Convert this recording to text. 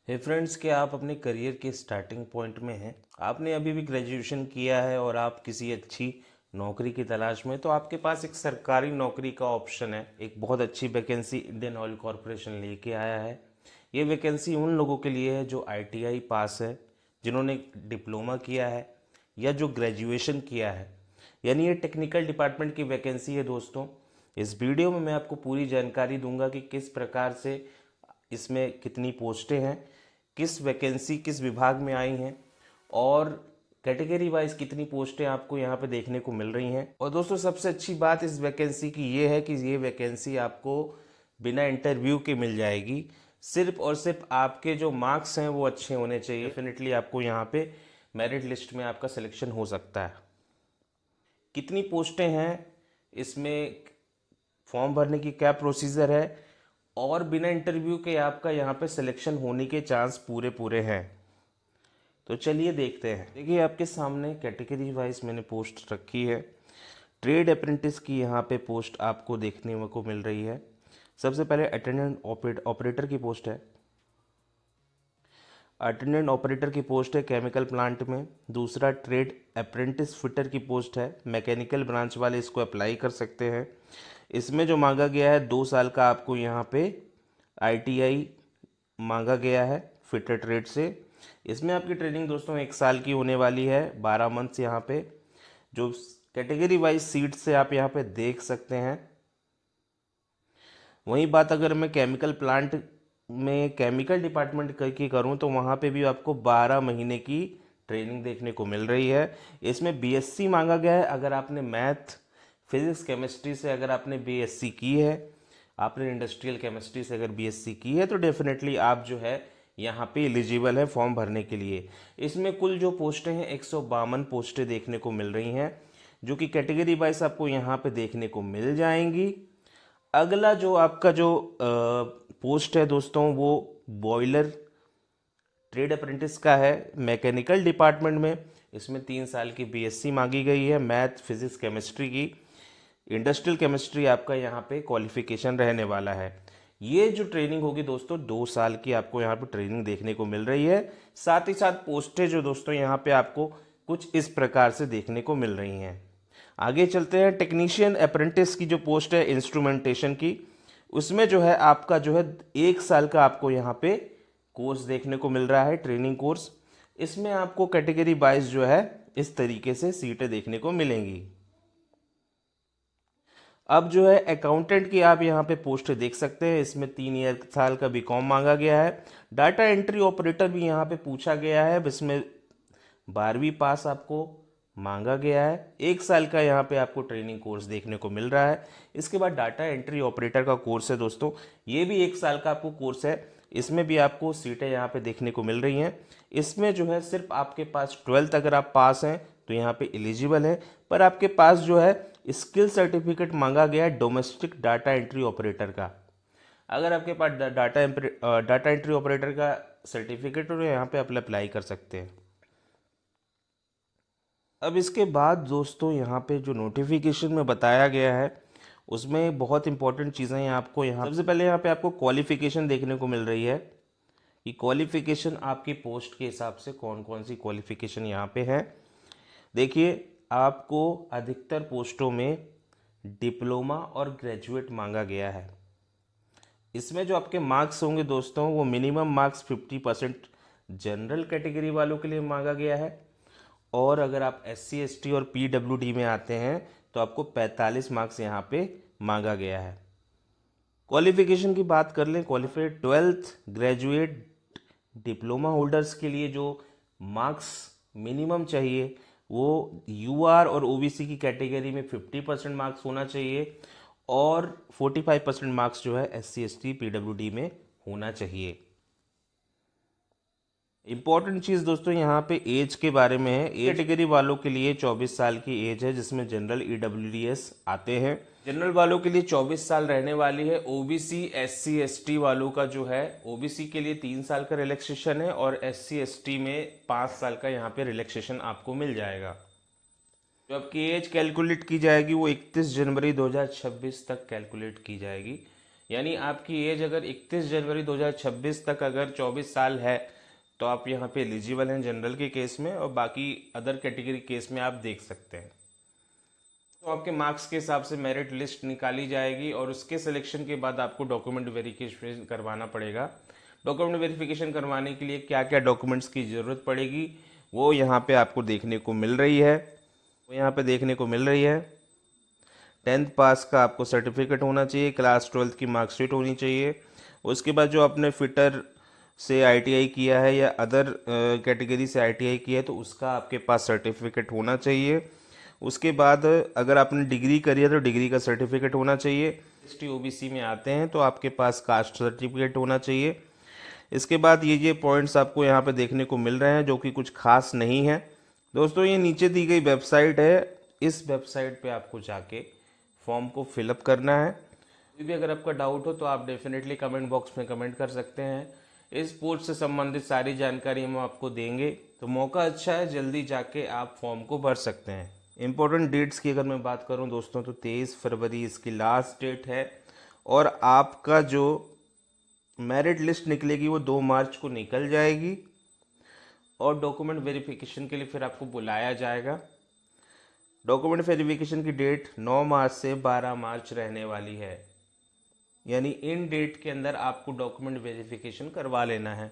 हे friends, क्या आप अपने करियर के स्टार्टिंग पॉइंट में हैं? आपने अभी भी ग्रेजुएशन किया है और आप किसी अच्छी नौकरी की तलाश में, तो आपके पास एक सरकारी नौकरी का ऑप्शन है। एक बहुत अच्छी वैकेंसी इंडियन ऑयल कॉरपोरेशन लेके आया है। ये वैकेंसी उन लोगों के लिए है जो आईटीआई पास है, जिन्होंने डिप्लोमा किया है या जो ग्रेजुएशन किया है। यानी ये टेक्निकल डिपार्टमेंट की वैकेंसी है दोस्तों। इस वीडियो में मैं आपको पूरी जानकारी दूंगा कि किस प्रकार से इसमें कितनी पोस्टें हैं, किस वैकेंसी किस विभाग में आई हैं और कैटेगरी वाइज कितनी पोस्टें आपको यहाँ पे देखने को मिल रही हैं। और दोस्तों, सबसे अच्छी बात इस वैकेंसी की ये है कि ये वैकेंसी आपको बिना इंटरव्यू के मिल जाएगी। सिर्फ और सिर्फ आपके जो मार्क्स हैं वो अच्छे होने चाहिए। डेफिनेटली आपको यहाँ पे मेरिट लिस्ट में आपका सिलेक्शन हो सकता है। कितनी पोस्टें हैं, इसमें फॉर्म भरने की क्या प्रोसीजर है और बिना इंटरव्यू के आपका यहाँ पे सिलेक्शन होने के चांस पूरे पूरे हैं। तो चलिए देखते हैं। देखिए, आपके सामने कैटेगरी वाइज मैंने पोस्ट रखी है। ट्रेड अप्रेंटिस की यहाँ पे पोस्ट आपको देखने को मिल रही है। सबसे पहले अटेंडेंट ऑपरेटर की पोस्ट है। अटेंडेंट ऑपरेटर की पोस्ट है केमिकल प्लांट में। दूसरा ट्रेड अप्रेंटिस फिटर की पोस्ट है। मैकेनिकल ब्रांच वाले इसको अप्लाई कर सकते हैं। इसमें जो मांगा गया है 2 साल का आपको यहाँ पे आईटीआई मांगा गया है फिटर ट्रेड से। इसमें आपकी ट्रेनिंग दोस्तों 1 साल की होने वाली है, 12 मंथ्स यहाँ पे। जो कैटेगरी वाइज सीट से आप यहाँ पे देख सकते हैं। वहीं बात अगर मैं केमिकल प्लांट में केमिकल डिपार्टमेंट की करूँ तो वहाँ पे भी आपको 12 महीने की ट्रेनिंग देखने को मिल रही है। इसमें बीएससी मांगा गया है। अगर आपने मैथ फिजिक्स केमिस्ट्री से अगर आपने बीएससी की है, आपने इंडस्ट्रियल केमिस्ट्री से अगर बीएससी की है, तो डेफिनेटली आप जो है यहाँ पे एलिजिबल है फॉर्म भरने के लिए। इसमें कुल जो पोस्टें हैं 152 पोस्टें देखने को मिल रही हैं, जो कि कैटेगरी वाइज आपको यहाँ पे देखने को मिल जाएंगी। अगला जो आपका जो पोस्ट है दोस्तों, वो बॉयलर ट्रेड अप्रेंटिस का है मैकेनिकल डिपार्टमेंट में। इसमें 3 साल की बीएससी मांगी गई है मैथ फिजिक्स केमिस्ट्री की। इंडस्ट्रियल केमिस्ट्री आपका यहाँ पे क्वालिफिकेशन रहने वाला है। ये जो ट्रेनिंग होगी दोस्तों 2 साल की आपको यहाँ पे ट्रेनिंग देखने को मिल रही है। साथ ही साथ पोस्टें जो दोस्तों यहाँ पे आपको कुछ इस प्रकार से देखने को मिल रही हैं। आगे चलते हैं। टेक्नीशियन अप्रेंटिस की जो पोस्ट है इंस्ट्रूमेंटेशन की, उसमें जो है आपका जो है 1 साल का आपको यहाँ पे कोर्स देखने को मिल रहा है, ट्रेनिंग कोर्स। इसमें आपको कैटेगरी वाइज जो है इस तरीके से सीटें देखने को मिलेंगी। अब जो है अकाउंटेंट की आप यहाँ पे पोस्ट देख सकते हैं। इसमें 3 साल का बीकॉम मांगा गया है। डाटा एंट्री ऑपरेटर भी यहाँ पे पूछा गया है। इसमें 12वीं पास आपको मांगा गया है। 1 साल का यहाँ पे आपको ट्रेनिंग कोर्स देखने को मिल रहा है। इसके बाद डाटा एंट्री ऑपरेटर का कोर्स है दोस्तों, ये भी 1 साल का आपको कोर्स है। इसमें भी आपको सीटें यहाँ पे देखने को मिल रही हैं। इसमें जो है सिर्फ आपके पास 12th अगर आप पास हैं तो यहाँ पे एलिजिबल है, पर आपके पास जो है स्किल सर्टिफिकेट मांगा गया है डोमेस्टिक डाटा एंट्री ऑपरेटर का। अगर आपके पास डाटा एंट्री ऑपरेटर का सर्टिफिकेट हो तो यहाँ पे आप अप्लाई कर सकते हैं। अब इसके बाद दोस्तों यहाँ पे जो नोटिफिकेशन में बताया गया है उसमें बहुत इंपॉर्टेंट चीज़ें हैं। आपको यहाँ सबसे पहले यहाँ पे आपको क्वालिफिकेशन देखने को मिल रही है कि क्वालिफिकेशन आपकी पोस्ट के हिसाब से कौन कौन सी क्वालिफिकेशन यहाँ पे है। देखिए, आपको अधिकतर पोस्टों में डिप्लोमा और ग्रेजुएट मांगा गया है। इसमें जो आपके मार्क्स होंगे दोस्तों, वो मिनिमम मार्क्स 50% जनरल कैटेगरी वालों के लिए मांगा गया है। और अगर आप SC ST और PWD में आते हैं तो आपको 45 मार्क्स यहाँ पे मांगा गया है। क्वालिफिकेशन की बात कर लें, qualified 12th graduate diploma holders के लिए जो मार्क्स मिनिमम चाहिए वो UR और OBC की कैटेगरी में 50% मार्क्स होना चाहिए और 45% मार्क्स जो है SC ST PWD में होना चाहिए। इंपॉर्टेंट चीज़ दोस्तों यहाँ पे एज के बारे में है। कैटेगरी वालों के लिए 24 साल की एज है, जिसमें जनरल EWDS आते हैं। जनरल वालों के लिए 24 साल रहने वाली है। OBC SC ST वालों का जो है, OBC के लिए 3 साल का रिलैक्सेशन है और SC ST में 5 साल का यहाँ पे रिलैक्सेशन आपको मिल जाएगा। जो आपकी एज कैलकुलेट की जाएगी वो 31 जनवरी 2026 तक कैलकुलेट की जाएगी। यानी आपकी एज अगर 31 जनवरी 2026 तक अगर 24 साल है तो आप यहाँ पे एलिजिबल हैं जनरल के केस में, और बाकी अदर कैटेगरी केस में आप देख सकते हैं। तो आपके मार्क्स के हिसाब से मेरिट लिस्ट निकाली जाएगी और उसके सिलेक्शन के बाद आपको डॉक्यूमेंट वेरिफिकेशन करवाना पड़ेगा। डॉक्यूमेंट वेरिफिकेशन करवाने के लिए क्या क्या डॉक्यूमेंट्स की ज़रूरत पड़ेगी वो यहाँ पे आपको देखने को मिल रही है। 10th पास का आपको सर्टिफिकेट होना चाहिए, क्लास 12th की मार्कशीट होनी चाहिए। उसके बाद जो आपने फिटर से आईटीआई किया है या अदर कैटेगरी से आईटीआई किया है तो उसका आपके पास सर्टिफिकेट होना चाहिए। उसके बाद अगर आपने डिग्री करी है तो डिग्री का सर्टिफिकेट होना चाहिए। एसटी ओबीसी में आते हैं तो आपके पास कास्ट सर्टिफिकेट होना चाहिए। इसके बाद ये पॉइंट्स आपको यहाँ पे देखने को मिल रहे हैं जो कि कुछ खास नहीं है। दोस्तों ये नीचे दी गई वेबसाइट है, इस वेबसाइट पे आपको जाके फॉर्म को फिलअप करना है। कोई भी अगर आपका डाउट हो तो आप डेफिनेटली कमेंट बॉक्स में कमेंट कर सकते हैं। इस पोस्ट से संबंधित सारी जानकारी हम आपको देंगे, तो मौका अच्छा है, जल्दी जाके आप फॉर्म को भर सकते हैं। इम्पोर्टेंट डेट्स की अगर मैं बात करूं दोस्तों तो 23 फरवरी इसकी लास्ट डेट है, और आपका जो मेरिट लिस्ट निकलेगी वो 2 मार्च को निकल जाएगी, और डॉक्यूमेंट वेरिफिकेशन के लिए फिर आपको बुलाया जाएगा। डॉक्यूमेंट वेरिफिकेशन की डेट 9 मार्च से 12 मार्च रहने वाली है, यानी इन डेट के अंदर आपको डॉक्यूमेंट वेरिफिकेशन करवा लेना है।